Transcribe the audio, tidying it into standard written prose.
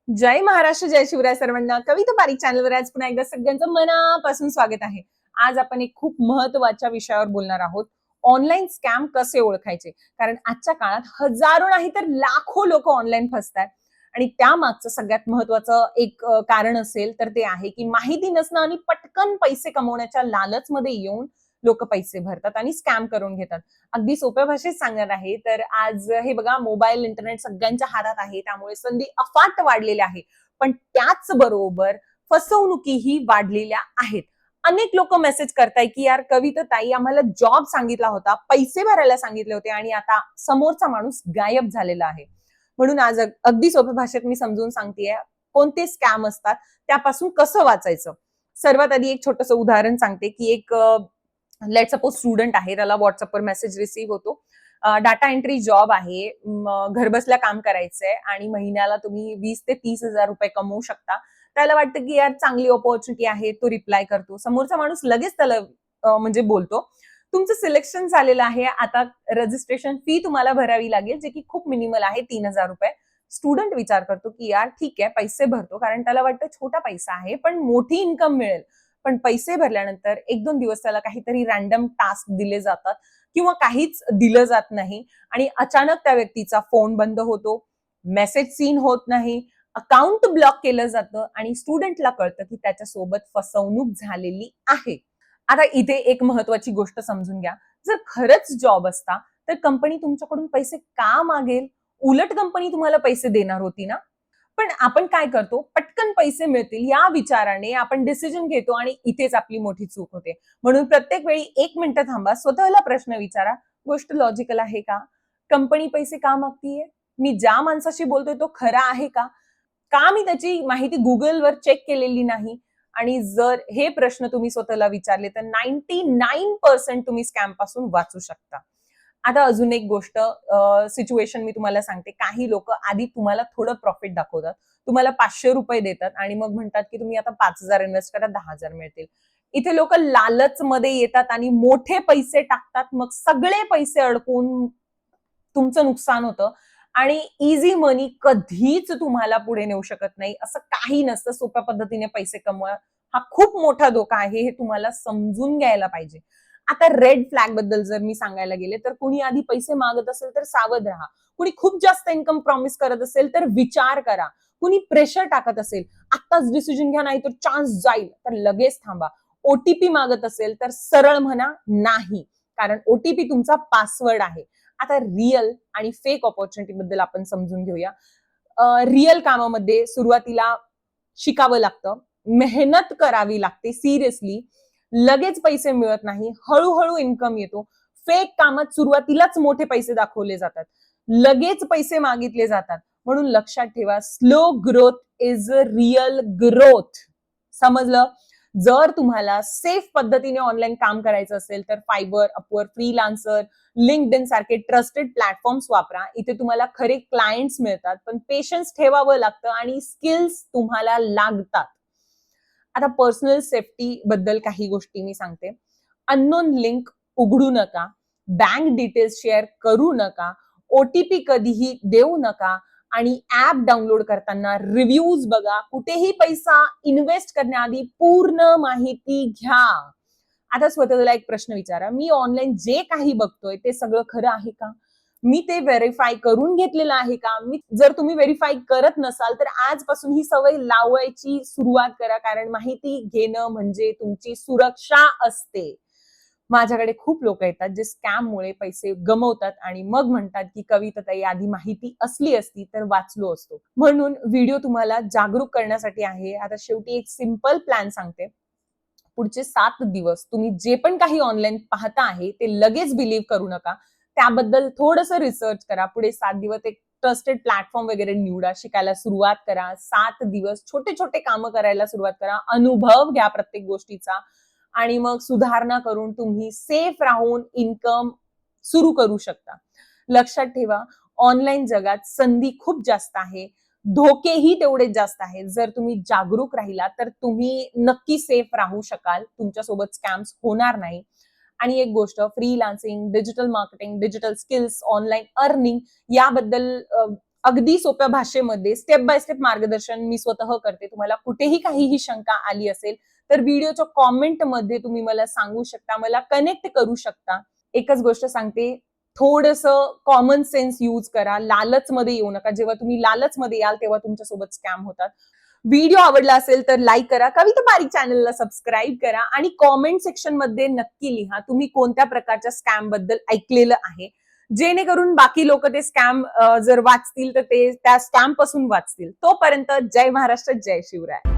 जय महाराष्ट्र, जय शिवराय सर्वांना. कविता बारीक चॅनलवर आज पुन्हा एकदा सगळ्यांचं मनापासून स्वागत आहे. आज आपण एक खूप महत्त्वाच्या विषयावर बोलणार आहोत. ऑनलाईन स्कॅम कसे ओळखायचे? कारण आजच्या काळात हजारो नाही तर लाखो लोक ऑनलाईन फसतात आणि त्यामागचं सगळ्यात महत्त्वाचं एक कारण असेल तर ते आहे की माहिती नसणं आणि पटकन पैसे कमवण्याच्या लालचमध्ये येऊन लोक पैसे भरतात आणि स्कॅम करून घेतात. अगदी सोप्या भाषेत सांगणार आहे तर आज हे बघा, मोबाईल इंटरनेट सगळ्यांच्या हातात आहे, त्यामुळे संधी अफाट वाढलेल्या आहे. पण त्याच बरोबर फसवणुकीही वाढलेल्या आहेत. अनेक लोक मेसेज करताय की यार कविता ताई, आम्हाला जॉब सांगितला होता, पैसे भरायला सांगितले होते आणि आता समोरचा माणूस गायब झालेला आहे. म्हणून आज अगदी सोप्या भाषेत मी समजून सांगतेय कोणते स्कॅम असतात, त्यापासून कसं वाचायचं. सर्वात आधी एक छोटंसं उदाहरण सांगते की एक लेट सपोज स्टुडंट आहे, त्याला व्हॉट्सअपवर मेसेज रिसीव्ह होतो. डाटा एंट्री जॉब आहे, घरबसल्या काम करायचंय आणि महिन्याला तुम्ही 20 ते 30,000 रुपये कमवू शकता. त्याला वाटतं की यार चांगली ऑपॉर्च्युनिटी आहे, तो रिप्लाय करतो. समोरचा माणूस लगेच त्याला म्हणजे बोलतो, तुमचं सिलेक्शन झालेलं आहे, आता रजिस्ट्रेशन फी तुम्हाला भरावी लागेल, जे की खूप मिनिमल आहे, 3,000 रुपये. स्टुडंट विचार करतो की यार ठीक आहे, पैसे भरतो, कारण त्याला वाटतं छोटा पैसा आहे पण मोठी इन्कम मिळेल. पण पैसे भरल्यानंतर 1-2 दिवस त्याला काहीतरी रॅन्डम टास्क दिले जातात किंवा काहीच दिलं जात नाही आणि अचानक त्या व्यक्तीचा फोन बंद होतो, मेसेज सीन होत नाही, अकाउंट ब्लॉक केलं जातं आणि स्टुडंटला कळतं की त्याच्यासोबत फसवणूक झालेली आहे. आता इथे एक महत्वाची गोष्ट समजून घ्या. जर खरंच जॉब असता तर कंपनी तुमच्याकडून पैसे का मागेल? उलट कंपनी तुम्हाला पैसे देणार होती ना. पण आपण काय करतो, पटकन पैसे मिळतील या विचाराने आपण डिसिजन घेतो आणि इथेच आपली मोठी चूक होते. म्हणून प्रत्येक वेळी 1 मिनिट थांबा, स्वतःला प्रश्न विचारा, गोष्ट लॉजिकल आहे का? कंपनी पैसे का मागतीये? मी ज्या माणसाशी बोलतोय तो खरा आहे का? का मी त्याची माहिती गुगलवर चेक केलेली नाही? आणि जर हे प्रश्न तुम्ही स्वतःला विचारले तर 99% तुम्ही स्कॅम पासून वाचू शकता. आता अजून एक गोष्ट, सिच्युएशन मी तुम्हाला सांगते. काही लोक आधी तुम्हाला थोडं प्रॉफिट दाखवतात, तुम्हाला 500 रुपये देतात आणि मग म्हणतात की तुम्ही आता 5,000 इन्व्हेस्ट करा, 10,000 मिळतील. इथे लोक लालचमध्ये येतात आणि मोठे पैसे टाकतात, मग सगळे पैसे अडकून तुमचं नुकसान होतं आणि इझी मनी कधीच तुम्हाला पुढे नेऊ शकत नाही. असं काही नसतं. सोप्या पद्धतीने पैसे कमवा हा खूप मोठा धोका आहे, हे तुम्हाला समजून घ्यायला पाहिजे. आता रेड फ्लॅग बद्दल जर मी सांगायला गेले तर कुणी आधी पैसे मागत असेल तर सावध राहा. कुणी खूप जास्त इन्कम प्रॉमिस करत असेल तर विचार करा. कुणी प्रेशर टाकत असेल, आत्ताच डिसिजन घ्या नाही तर चान्स जाईल, तर लगेच थांबा. ओटीपी मागत असेल तर सरळ म्हणा नाही, कारण ओटीपी तुमचा पासवर्ड आहे. आता रिअल आणि फेक ऑपॉर्च्युनिटी बद्दल आपण समजून घेऊया. रिअल कामामध्ये सुरुवातीला शिकावं लागतं, मेहनत करावी लागते सिरियसली, लगेच पैसे मिळत नाही, हळूहळू इन्कम येतो. फेक कामात सुरुवातीलाच मोठे पैसे दाखवले जातात, लगेच पैसे मागितले जातात. म्हणून लक्षात ठेवा, slow growth is a real growth. समजलं? जर तुम्हाला सेफ पद्धतीने ऑनलाईन काम करायचं असेल तर फायबर, अपवर्क, फ्रीलान्सर, लिंक्डइन सारखे ट्रस्टेड प्लॅटफॉर्म्स वापरा. इथे तुम्हाला खरे क्लायंट्स मिळतात, पण पेशन्स ठेवावं लागतं आणि स्किल्स तुम्हाला लागतात. आता पर्सनल सेफ्टी बद्दल काही गोष्टी मी सांगते. अननोन लिंक उघडू नका, बँक डिटेल्स शेअर करू नका, ओटीपी कधीही देऊ नका आणि ऍप डाउनलोड करताना रिव्ह्यूज बघा. कुठेही पैसा इन्व्हेस्ट करण्याआधी पूर्ण माहिती घ्या. आता स्वतःला एक प्रश्न विचारा, मी ऑनलाईन जे काही बघतोय ते सगळं खरं आहे का? मी ते व्हेरीफाय करून घेतलेलं आहे का? जर तुम्ही व्हेरीफाय करत नसाल तर आजपासून ही सवय लावायची सुरुवात करा, कारण माहिती घेणं म्हणजे तुमची सुरक्षा असते. माझ्याकडे खूप लोक येतात जे स्कॅममुळे पैसे गमवतात आणि मग म्हणतात की कविता ताई, आधी माहिती असली असती तर वाचलो असतो. म्हणून व्हिडिओ तुम्हाला जागरूक करण्यासाठी आहे. आता शेवटी एक सिंपल प्लॅन सांगते. पुढचे 7 दिवस तुम्ही जे पण काही ऑनलाईन पाहता आहे ते लगेच बिलीव्ह करू नका. त्याबद्दल थोडंसं रिसर्च करा. पुढे 7 दिवस एक ट्रस्टेड प्लॅटफॉर्म वगैरे निवडा, शिकायला सुरुवात करा. 7 दिवस छोटे-छोटे कामं करायला सुरुवात करा. अनुभव घ्या प्रत्येक गोष्टीचा आणि मग सुधारणा करून तुम्ही सेफ राहून इन्कम सुरू करू शकता. लक्षात ठेवा, ऑनलाईन जगात संधी खूप जास्त आहे, धोकेही तेवढेच जास्त आहेत. जर तुम्ही जागरूक राहिला तर तुम्ही नक्की सेफ राहू शकाल, तुमच्यासोबत स्कॅम्स होणार नाही. आणि एक गोष्ट, freelancing, digital marketing, digital skills, online earning याबद्दल अगदी सोप्या भाषेमध्ये स्टेप बाय स्टेप मार्गदर्शन मी स्वतः करते. तुम्हाला कुठेही काहीही शंका आली असेल तर व्हिडिओच्या कॉमेंटमध्ये तुम्ही मला सांगू शकता, मला कनेक्ट करू शकता. एकच गोष्ट सांगते, थोडंसं कॉमन सेन्स यूज करा. लालचमध्ये येऊ नका. जेव्हा तुम्ही लालचमध्ये याल तेव्हा तुमच्यासोबत स्कॅम होतात. व्हिडिओ आवडला असेल तर लाईक करा, कविता पारिक चॅनलला सबस्क्राईब करा आणि कॉमेंट सेक्शन मध्ये नक्की लिहा तुम्ही कोणत्या प्रकारच्या स्कॅम बद्दल ऐकलेलं आहे, जेणेकरून बाकी लोक ते स्कॅम जर वाचतील तर ते त्या स्कॅम पासून वाचतील. तोपर्यंत जय महाराष्ट्र, जय शिवराय.